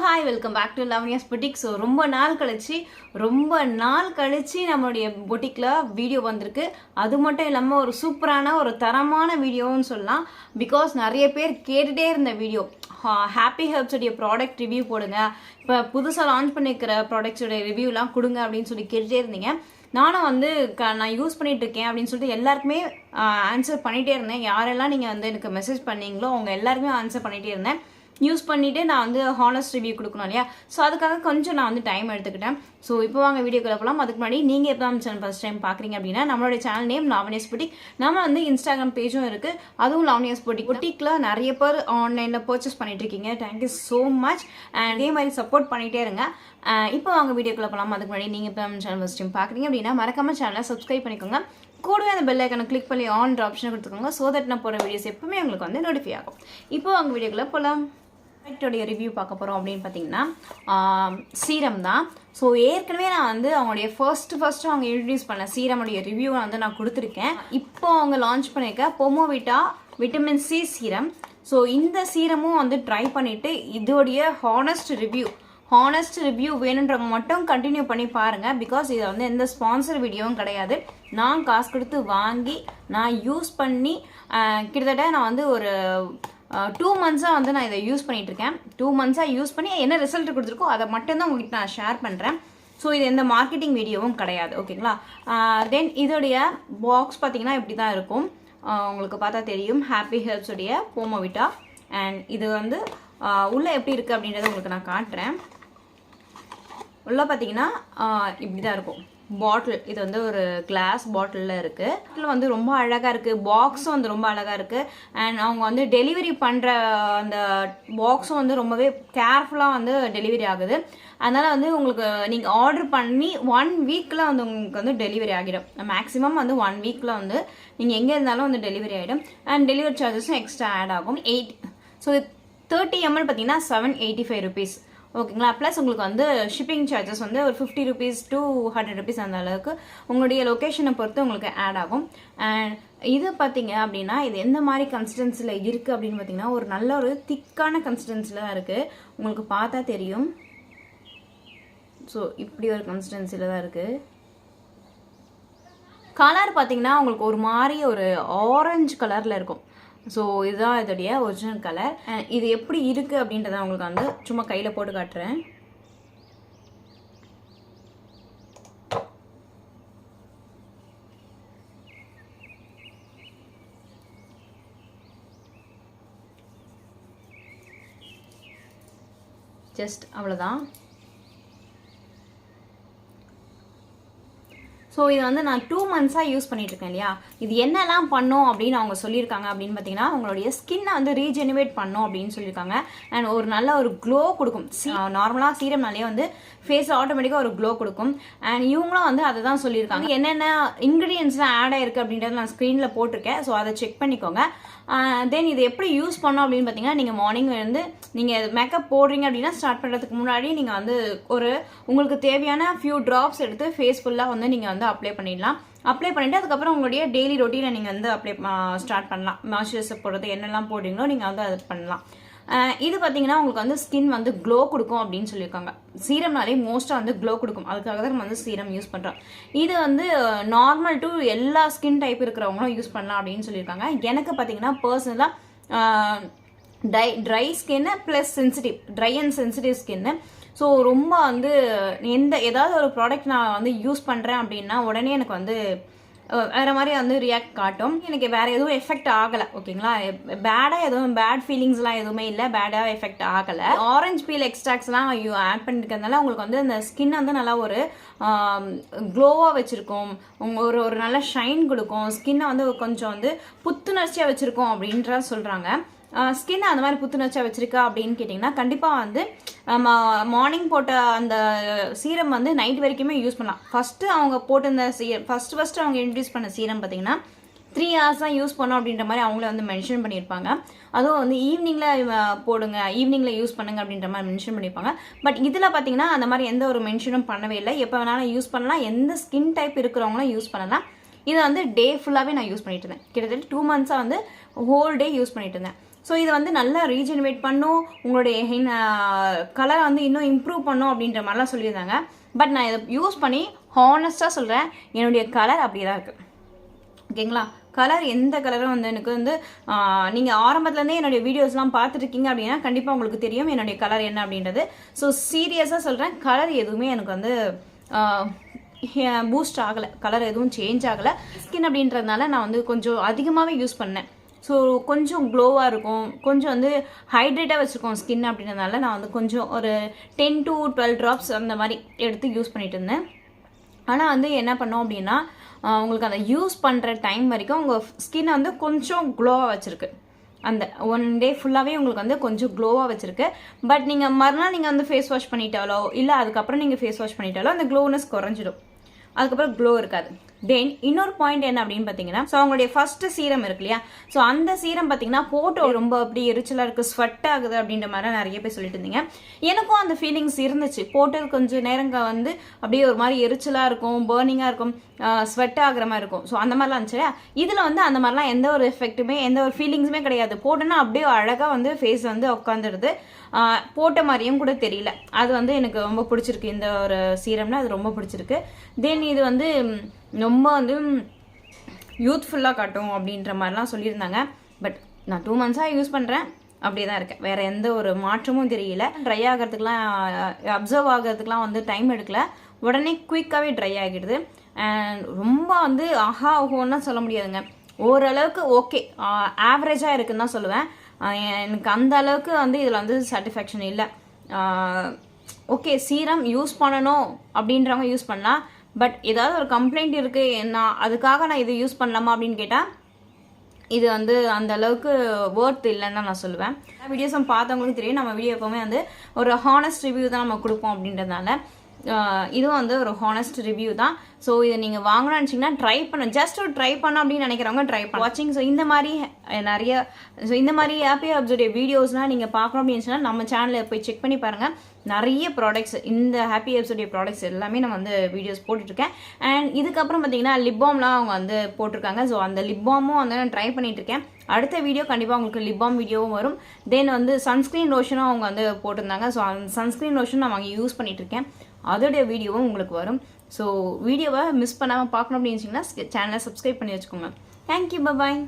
Hi welcome back to lavanyasboutique. So ரொம்ப நாள் கழிச்சு நம்மளுடைய பொட்டிக்கில் வீடியோ வந்திருக்கு. அது மட்டும் இல்லாமல் ஒரு சூப்பரான ஒரு தரமான வீடியோன்னு சொல்லலாம். பிகாஸ் நிறைய பேர் கேட்டுகிட்டே இருந்த வீடியோ ஹாப்பி ஹெர்ப்ஸுடைய ப்ராடக்ட் ரிவ்யூ போடுங்க, இப்போ புதுசாக லான்ச் பண்ணிக்கிற ப்ராடக்ட்ஸோடைய ரிவ்யூலாம் கொடுங்க அப்படின்னு சொல்லி கேட்டுகிட்டே இருந்தீங்க. நானும் நான் யூஸ் பண்ணிட்டு இருக்கேன் அப்படின்னு சொல்லிட்டு எல்லாருக்குமே ஆன்சர் பண்ணிகிட்டே இருந்தேன். யாரெல்லாம் நீங்கள் எனக்கு மெசேஜ் பண்ணீங்களோ அவங்க எல்லாருமே ஆன்சர் பண்ணிகிட்டே இருந்தேன். யூஸ் பண்ணிவிட்டு நான் ஹானஸ்ட் ரிவ்யூ கொடுக்கணும் இல்லையா? ஸோ அதுக்காக கொஞ்சம் நான் டைம் எடுத்துக்கிட்டேன். ஸோ இப்போ வாங்க வீடியோக்குள்ள போகலாம். அதுக்கு முன்னாடி நீங்கள் எப்போ நம்ம சேனல் ஃபஸ்ட் டைம் பார்க்குறீங்க அப்படின்னா நம்மளுடைய சேனல் நேம் lavanyasboutique. நம்ம இன்ஸ்டாகிராம் பேஜும் இருக்குது, அதுவும் lavanyasboutique. பொட்டிக்கில் நிறைய பேர் ஆன்லைனில் பர்ச்சேஸ் பண்ணிட்டு இருக்கீங்க. Thank you so much. அண்ட் இதே மாதிரி சப்போர்ட் பண்ணிகிட்டே இருங்க. இப்போ வாங்க வீடியோக்குள்ள போகலாம். அதுக்கு முன்னாடி நீங்கள் இப்போ நம்ம சேனல் ஃபஸ்ட் டைம் பார்க்குறீங்க அப்படின்னா மறக்காம சேனலை சப்ஸ்கிரைப் பண்ணிக்கோங்க. கூடவே அந்த பெல் ஐக்கனை கிளிக் பண்ணி ஆன் ஆப்ஷனை கொடுத்துக்கோங்க. ஸோ தட் நான் போகிற வீடியோஸ் எப்பவுமே உங்களுக்கு நோட்டிஃபை ஆகும். இப்போ அவங்க வீடியோக்குள்ளே போகலாம். ப்ராடக்டோடைய ரிவ்யூ பார்க்க போகிறோம் அப்படின்னு பார்த்தீங்கன்னா சீரம் தான். ஸோ ஏற்கனவே நான் அவங்களுடைய ஃபர்ஸ்ட் அவங்க இன்ட்ரடியூஸ் பண்ண சீரமுடைய ரிவ்யூ நான் கொடுத்துருக்கேன். இப்போ அவங்க லான்ச் பண்ணியிருக்க பொமோவிட்டா விட்டமின் சி சீரம். ஸோ இந்த சீரமும் ட்ரை பண்ணிவிட்டு இதோடைய ஹானஸ்ட் ரிவ்யூ வேணுன்றவங்க மட்டும் கண்டினியூ பண்ணி பாருங்கள். பிகாஸ் இதை எந்த ஸ்பான்சர் வீடியோவும் கிடையாது. நான் காசு கொடுத்து வாங்கி நான் யூஸ் பண்ணி கிட்டத்தட்ட நான் ஒரு 2 monthஸாக நான் இதை யூஸ் பண்ணிகிட்ருக்கேன். 2 monthஸாக யூஸ் பண்ணி என்ன ரிசல்ட் கொடுத்துருக்கோ அதை மட்டும்தான் உங்கள்கிட்ட நான் ஷேர் பண்ணுறேன். ஸோ இது எந்த மார்க்கெட்டிங் வீடியோவும் கிடையாது, ஓகேங்களா? தென் இதோடைய பாக்ஸ் பார்த்தீங்கன்னா இப்படி தான் இருக்கும். உங்களுக்கு பார்த்தா தெரியும், ஹாப்பி ஹெர்ப்ஸுடைய போமோவிட்டா. அண்ட் இது உள்ளே எப்படி இருக்குது அப்படின்றத உங்களுக்கு நான் காட்டுறேன். உள்ளே பார்த்தீங்கன்னா இப்படி தான் இருக்கும் பாட்டில். இது ஒரு கிளாஸ் பாட்டிலில் இருக்குது. பாட்டில் ரொம்ப அழகாக இருக்குது. பாக்ஸும் ரொம்ப அழகாக இருக்குது. அண்ட் அவங்க டெலிவரி பண்ணுற அந்த பாக்ஸும் ரொம்பவே கேர்ஃபுல்லாக டெலிவரி ஆகுது. அதனால் உங்களுக்கு நீங்கள் ஆர்டர் பண்ணி 1 வீக்கில் உங்களுக்கு டெலிவரி ஆகிடும். மேக்ஸிமம் 1 வீக்கில் நீங்கள் எங்கே இருந்தாலும் டெலிவரி ஆகிடும். அண்ட் டெலிவரி சார்ஜஸும் எக்ஸ்ட்ரா ஆட் ஆகும். 8. ஸோ 30 ml பார்த்தீங்கன்னா 785 rupees, ஓகேங்களா? ப்ளஸ் உங்களுக்கு ஷிப்பிங் சார்ஜஸ் ஒரு 50 rupees to 100 rupees அந்த அளவுக்கு உங்களுடைய லொக்கேஷனை பொறுத்து உங்களுக்கு ஆட் ஆகும். அண்ட் இது பார்த்தீங்க அப்படின்னா இது எந்த மாதிரி கன்சிஸ்டன்சியில் இருக்குது அப்படின்னு பார்த்தீங்கன்னா ஒரு நல்ல ஒரு திக்கான கன்சிஸ்டன்சியில் தான் இருக்குது. உங்களுக்கு பார்த்தா தெரியும். ஸோ இப்படி ஒரு கன்சிஸ்டன்சியில் தான் இருக்குது. கலர் பார்த்தீங்கன்னா உங்களுக்கு ஒரு மாதிரி ஒரு ஆரஞ்சு கலரில் இருக்கும். ஸோ இதுதான் இதோடைய ஒரிஜினல் கலர். இது எப்படி இருக்குது அப்படின்றத உங்களுக்கு சும்மா கையில் போட்டு காட்டுறேன். ஜஸ்ட் அவ்வளோதான். ஸோ இது நான் 2 monthஸாக யூஸ் பண்ணிகிட்ருக்கேன் இல்லையா? இது என்னெல்லாம் பண்ணோம் அப்படின்னு அவங்க சொல்லியிருக்காங்க அப்படின்னு பார்த்தீங்கன்னா உங்களுடைய ஸ்கின்னை ரீஜெனுவேட் பண்ணோம் அப்படின்னு சொல்லியிருக்காங்க. அண்ட் ஒரு நல்ல ஒரு க்ளோ கொடுக்கும். நார்மலாக சீரம்னாலே ஃபேஸில் ஆட்டோமேட்டிக்காக ஒரு க்ளோ கொடுக்கும். அண்ட் இவங்களும் அதை தான் சொல்லியிருக்காங்க. என்னென்ன இன்க்ரீடியன்ஸ்லாம் ஆட் ஆயிருக்கு அப்படின்றத நான் ஸ்க்ரீனில் போட்டிருக்கேன். ஸோ அதை செக் பண்ணிக்கோங்க. தென் இது எப்படி யூஸ் பண்ணோம் அப்படின்னு பார்த்தீங்கன்னா நீங்கள் மார்னிங் நீங்கள் மேக்கப் போடுறீங்க அப்படின்னா ஸ்டார்ட் பண்ணுறதுக்கு முன்னாடி நீங்கள் ஒரு உங்களுக்கு தேவையான ஃபியூ ட்ராப்ஸ் எடுத்து ஃபேஸ் ஃபுல்லாக நீங்கள் அப்ளை பண்ணிடலாம். அப்ளை பண்ணிவிட்டு அதுக்கப்புறம் உங்களுடைய டெய்லி ரொட்டீனை நீங்கள் அப்ளை ஸ்டார்ட் பண்ணலாம். மாய்ஸ்சரைசர் போடுறது என்னெல்லாம் போடுறீங்களோ நீங்கள் அது பண்ணலாம். இது பார்த்தீங்கன்னா உங்களுக்கு ஸ்கின் க்ளோ கொடுக்கும் அப்படின்னு சொல்லியிருக்காங்க. சீரம்னாலே மோஸ்ட்டாக க்ளோ கொடுக்கும். அதுக்காக தான் நம்ம சீரம் யூஸ் பண்ணுறோம். இது நார்மல் டு எல்லா ஸ்கின் டைப் இருக்கிறவங்களும் யூஸ் பண்ணலாம் அப்படின்னு சொல்லியிருக்காங்க. எனக்கு பார்த்தீங்கன்னா பர்சனலாக try skin plus sensitive, try and sensitive skin. So ரொம்ப ஏதாவது ஒரு ப்ராடக்ட் நான் யூஸ் பண்ணுறேன் அப்படின்னா உடனே எனக்கு வேறு மாதிரி ரியாக்ட் காட்டும். எனக்கு வேறு எதுவும் எஃபெக்ட் ஆகலை, ஓகேங்களா? பேடாக எதுவும் பேட் ஃபீலிங்ஸ்லாம் எதுவுமே இல்லை, பேடாக எஃபெக்ட் ஆகலை. ஆரஞ்சு பீல் எக்ஸ்ட்ராக்ஸ்லாம் ஆட் பண்ணியிருக்கிறதுனால உங்களுக்கு அந்த ஸ்கின் நல்லா ஒரு க்ளோவாக வச்சுருக்கும். ஒரு நல்ல ஷைன் கொடுக்கும். ஸ்கின்னை கொஞ்சம் புத்துணர்ச்சியாக வச்சுருக்கோம் அப்படின்றத சொல்கிறாங்க. ஸ்கின் அந்த மாதிரி புத்துணர்ச்சியாக வச்சுருக்கா அப்படின்னு கேட்டிங்கன்னா கண்டிப்பாக மார்னிங் போட்ட அந்த சீரம் நைட் வரைக்குமே யூஸ் பண்ணலாம். ஃபஸ்ட்டு அவங்க போட்டிருந்த ஃபஸ்ட்டு அவங்க இன்ட்ரடியூஸ் பண்ண சீரம் பார்த்தீங்கன்னா 3 hours தான் யூஸ் பண்ணோம் அப்படின்ற மாதிரி அவங்களே மென்ஷன் பண்ணியிருப்பாங்க. அதுவும் ஈவினிங்கில் போடுங்க, ஈவினிங்கில் யூஸ் பண்ணுங்க அப்படின்ற மாதிரி மென்ஷன் பண்ணியிருப்பாங்க. பட் இதில் பார்த்தீங்கன்னா அந்த மாதிரி எந்த ஒரு மென்ஷனும் பண்ணவே இல்லை. எப்போ வேணாலும் யூஸ் பண்ணலாம், எந்த ஸ்கின் டைப் இருக்கிறவங்களும் யூஸ் பண்ணலாம். இதை டே ஃபுல்லாகவே நான் யூஸ் பண்ணிட்டு இருந்தேன். கிட்டத்தட்ட 2 monthஸாக ஹோல் டே யூஸ் பண்ணிட்டு இருந்தேன். ஸோ இது வந்து நல்லா ரீஜெனரேட் பண்ணும், உங்களுடைய கலரை வந்து இன்னும் இம்ப்ரூவ் பண்ணும் அப்படின்ற மாதிரிலாம் சொல்லியிருந்தாங்க. பட் நான் இதை யூஸ் பண்ணி ஹானஸ்ட்டாக சொல்கிறேன், என்னுடைய கலர் அப்படி தான் இருக்குது. ஓகேங்களா, கலர் எந்த கலரும் வந்து எனக்கு வந்து நீங்கள் ஆரம்பத்துலேருந்தே என்னுடைய வீடியோஸ்லாம் பார்த்துருக்கீங்க அப்படின்னா கண்டிப்பாக உங்களுக்கு தெரியும் என்னுடைய கலர் என்ன அப்படின்றது. ஸோ சீரியஸாக சொல்கிறேன், கலர் எதுவுமே எனக்கு வந்து பூஸ்ட் ஆகலை, கலர் எதுவும் சேஞ்ச் ஆகலை. ஸ்கின் அப்படின்றதுனால நான் வந்து கொஞ்சம் அதிகமாகவே யூஸ் பண்ணேன். ஸோ கொஞ்சம் க்ளோவாக இருக்கும், கொஞ்சம் வந்து ஹைட்ரேட்டாக வச்சுருக்கோம் ஸ்கின் அப்படின்றதுனால நான் வந்து கொஞ்சம் ஒரு 10 to 12 ட்ராப்ஸ் அந்த மாதிரி எடுத்து யூஸ் பண்ணிட்டு இருந்தேன். ஆனால் வந்து என்ன பண்ணோம் அப்படின்னா உங்களுக்கு அதை யூஸ் பண்ணுற டைம் வரைக்கும் உங்கள் ஸ்கின்னை வந்து கொஞ்சம் க்ளோவாக வச்சுருக்கு. அந்த 1 டே ஃபுல்லாகவே உங்களுக்கு வந்து கொஞ்சம் க்ளோவாக வச்சுருக்கு. பட் நீங்கள் மறுநாள் நீங்கள் வந்து ஃபேஸ் வாஷ் பண்ணிட்டாலோ இல்லை அதுக்கப்புறம் நீங்கள் ஃபேஸ் வாஷ் பண்ணிட்டாலோ அந்த க்ளோனஸ் குறைஞ்சிடும், அதுக்கப்புறம் க்ளோ இருக்காது. தென் இன்னொரு பாயிண்ட் என்ன அப்படின்னு பார்த்தீங்கன்னா, ஸோ அவங்களுடைய ஃபர்ஸ்ட் சீரம் இருக்கு இல்லையா, ஸோ அந்த சீரம் பார்த்தீங்கன்னா போட்டோ ரொம்ப அப்படி எரிச்சலாக இருக்குது, ஸ்வெட் ஆகுது அப்படின்ற மாதிரி நிறைய பேர் சொல்லிட்டு இருந்தீங்க. எனக்கும் அந்த ஃபீலிங்ஸ் இருந்துச்சு. போட்டு கொஞ்சம் நேரங்க வந்து அப்படியே ஒரு மாதிரி எரிச்சலாக இருக்கும், பர்னிங்காக இருக்கும், ஸ்வெட் ஆகுற மாதிரி இருக்கும். ஸோ அந்த மாதிரிலாம் இருந்துச்சு. இதில் வந்து அந்த மாதிரிலாம் எந்த ஒரு எஃபெக்ட்டுமே எந்த ஒரு ஃபீலிங்ஸுமே கிடையாது. போட்டோன்னா அப்படியே அழகாக வந்து ஃபேஸ் வந்து உட்காந்துடுது, போட்ட மாதிரியும் கூட தெரியல. அது வந்து எனக்கு ரொம்ப பிடிச்சிருக்கு. இந்த ஒரு சீரம்னா அது ரொம்ப பிடிச்சிருக்கு. தென் இது வந்து ரொம்ப வந்து யூத்ஃபுல்லாக காட்டும் அப்படின்ற மாதிரிலாம் சொல்லியிருந்தாங்க. பட் நான் 2 மந்த்ஸாக யூஸ் பண்ணுறேன், அப்படியே தான் இருக்கேன். வேறு எந்த ஒரு மாற்றமும் தெரியல. ட்ரை ஆகிறதுக்குலாம் அப்சர்வ் ஆகிறதுக்குலாம் வந்து டைம் எடுக்கல, உடனே குயிக்காகவே ட்ரை ஆகிடுது. அண்ட் ரொம்ப வந்து ஆஹா ஓஹோன்னா சொல்ல முடியாதுங்க, ஓரளவுக்கு ஓகே ஆவரேஜாக இருக்குன்னு தான் சொல்லுவேன். எனக்கு அந்த அளவுக்கு வந்து இதில் வந்து சாட்டிஸ்ஃபேக்ஷன் இல்லை. ஓகே, சீரம் யூஸ் பண்ணணும் அப்படின்றவங்க யூஸ் பண்ணலாம். பட் ஏதாவது ஒரு கம்ப்ளைண்ட் இருக்குது, அதுக்காக நான் இதை யூஸ் பண்ணலாமா அப்படின்னு கேட்டால் இது வந்து அந்த அளவுக்கு ஒர்த் இல்லைன்னு நான் சொல்லுவேன். வீடியோஸும் பார்த்தவங்களுக்கு தெரியும், நம்ம வீடியோ எப்போவுமே வந்து ஒரு ஹானஸ்ட் ரிவ்யூ தான் நம்ம கொடுப்போம் அப்படின்றதுனால இதுவும் வந்து ஒரு ஹானஸ்ட் ரிவ்யூ தான். ஸோ இதை நீங்கள் வாங்கணும்னு நினச்சிங்கன்னா ட்ரை பண்ண, ஜஸ்ட் ஒரு ட்ரை பண்ண அப்படின்னு நினைக்கிறவங்க ட்ரை பண்ண வாட்சிங். ஸோ இந்த மாதிரி நிறைய இந்த மாதிரி ஹாப்பி ஹப்ஸுடைய வீடியோஸ்லாம் நீங்கள் பார்க்கணும் அப்படின்னு சொன்னால் நம்ம சேனலில் போய் செக் பண்ணி பாருங்கள். நிறைய ப்ராடக்ட்ஸ், இந்த ஹாப்பி ஹப்ஸுடைய ப்ராடக்ட்ஸ் எல்லாமே நான் வந்து வீடியோஸ் போட்டுட்ருக்கேன். அண்ட் இதுக்கப்புறம் பார்த்தீங்கன்னா லிப் பாம்லாம் அவங்க வந்து போட்டிருக்காங்க. ஸோ அந்த லிப் பாமும் வந்து நான் ட்ரை பண்ணிட்டு இருக்கேன். அடுத்த வீடியோ கண்டிப்பாக உங்களுக்கு லிப் பாம் வீடியோவும் வரும். தென் வந்து சன்ஸ்க்ரீன் லோஷனும் அவங்க வந்து போட்டிருந்தாங்க. ஸோ அந்த சன்ஸ்க்ரீன் லோஷன் நான் வாங்கி யூஸ் பண்ணிட்டு இருக்கேன், அதோடைய வீடியோவும் உங்களுக்கு வரும். ஸோ வீடியோவை மிஸ் பண்ணாமல் பார்க்கணும் அப்படின்னு வச்சிங்கன்னா சேனலை சப்ஸ்கிரைப் பண்ணி வச்சுக்கோங்க. தேங்க்யூ, பாய்.